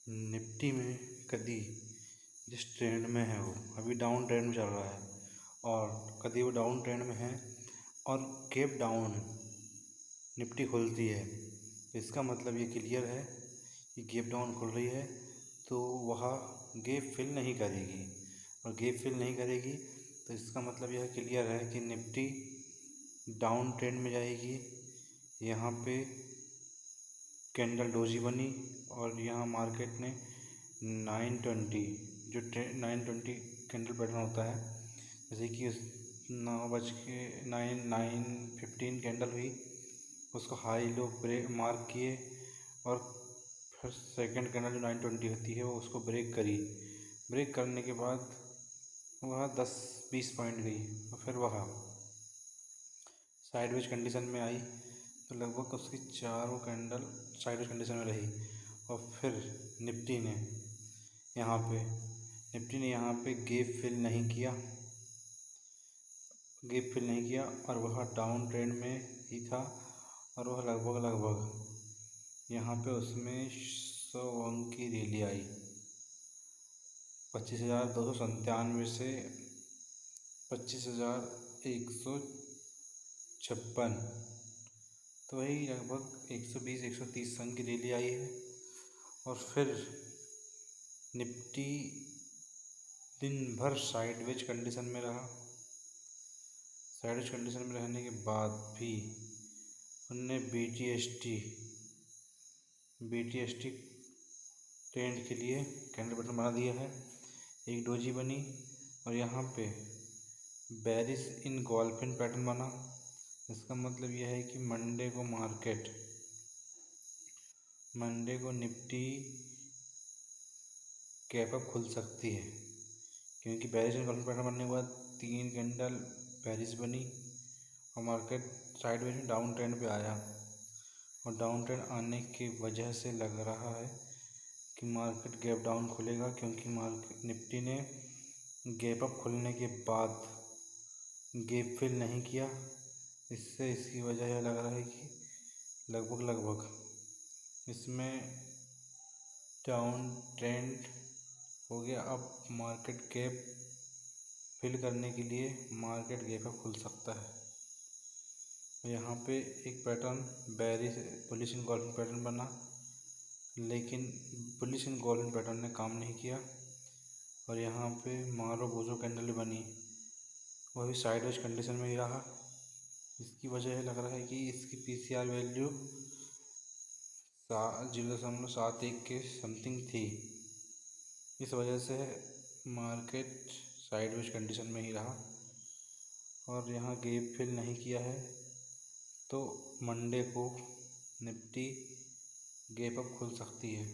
Nifty में कभी जिस ट्रेंड में है वो अभी डाउन ट्रेंड में चल रहा है और कभी वो डाउन ट्रेंड में है और गैप डाउन निफ्टी खुलती है तो इसका मतलब ये क्लियर है कि गैप डाउन खुल रही है तो वह गैप फिल नहीं करेगी और गैप फिल नहीं करेगी तो इसका मतलब यह क्लियर है कि निफ्टी डाउन ट्रेंड में जाएगी। यहाँ पे कैंडल डोजी बनी और यहाँ मार्केट ने 920 जो 920 कैंडल पैटर्न होता है, जैसे कि उस 9:15 कैंडल हुई, उसको हाई लो ब्रेक मार्क किए और फिर सेकंड कैंडल जो 920 होती है वो उसको ब्रेक करी। ब्रेक करने के बाद वह 10-20 पॉइंट गई और फिर वह साइडवेज कंडीशन में आई तो लगभग उसकी चारों कैंडल साइडवेज कंडीशन में रही और फिर निफ्टी ने यहाँ पे गैप फिल नहीं किया और वह डाउन ट्रेंड में ही था और वह लगभग यहाँ पे उसमें 100 अंक की रैली आई 25,297 से 25,156, तो वही लगभग 120-130 अंक की रैली आई है। और फिर निफ्टी दिन भर साइडवेज कंडीशन में रहा। साइडवेज कंडीशन में रहने के बाद भी उनने BTST ट्रेंड के लिए कैंडल पैटर्न बना दिया है। एक डोजी बनी और यहाँ पे बेरिश इनगोल्फिन पैटर्न बना। इसका मतलब यह है कि मंडे को निफ्टी गैप अप खुल सकती है, क्योंकि बेरिश इनगोल्फिन पैटर्न बनने के बाद 3 कैंडल बेरिश बनी और मार्केट साइडवेज में डाउन ट्रेंड पे आया और डाउन ट्रेंड आने की वजह से लग रहा है कि मार्केट गैप डाउन खुलेगा, क्योंकि मार्केट निफ्टी ने गैप अप खुलने के बाद गैप फिल नहीं किया। इसकी वजह यह लग रहा है कि लगभग इसमें डाउन ट्रेंड हो गया। अब मार्केट गैप फिल करने के लिए मार्केट गैप अप खुल सकता है। यहाँ पे एक पैटर्न बुलिश इनगोल्फिन पैटर्न बना, लेकिन बुलिश इनगोल्फिन पैटर्न ने काम नहीं किया और यहाँ पे मारो बोझो कैंडल बनी, वह भी साइडवेज कंडीशन में ही रहा। इसकी वजह यह लग रहा है कि इसकी PCR वैल्यू 0.71 के समथिंग थी। इस वजह से मार्केट साइडवेज कंडीशन में ही रहा और यहाँ गैप फिल नहीं किया है, तो मंडे को निफ्टी गैप अप खुल सकती है।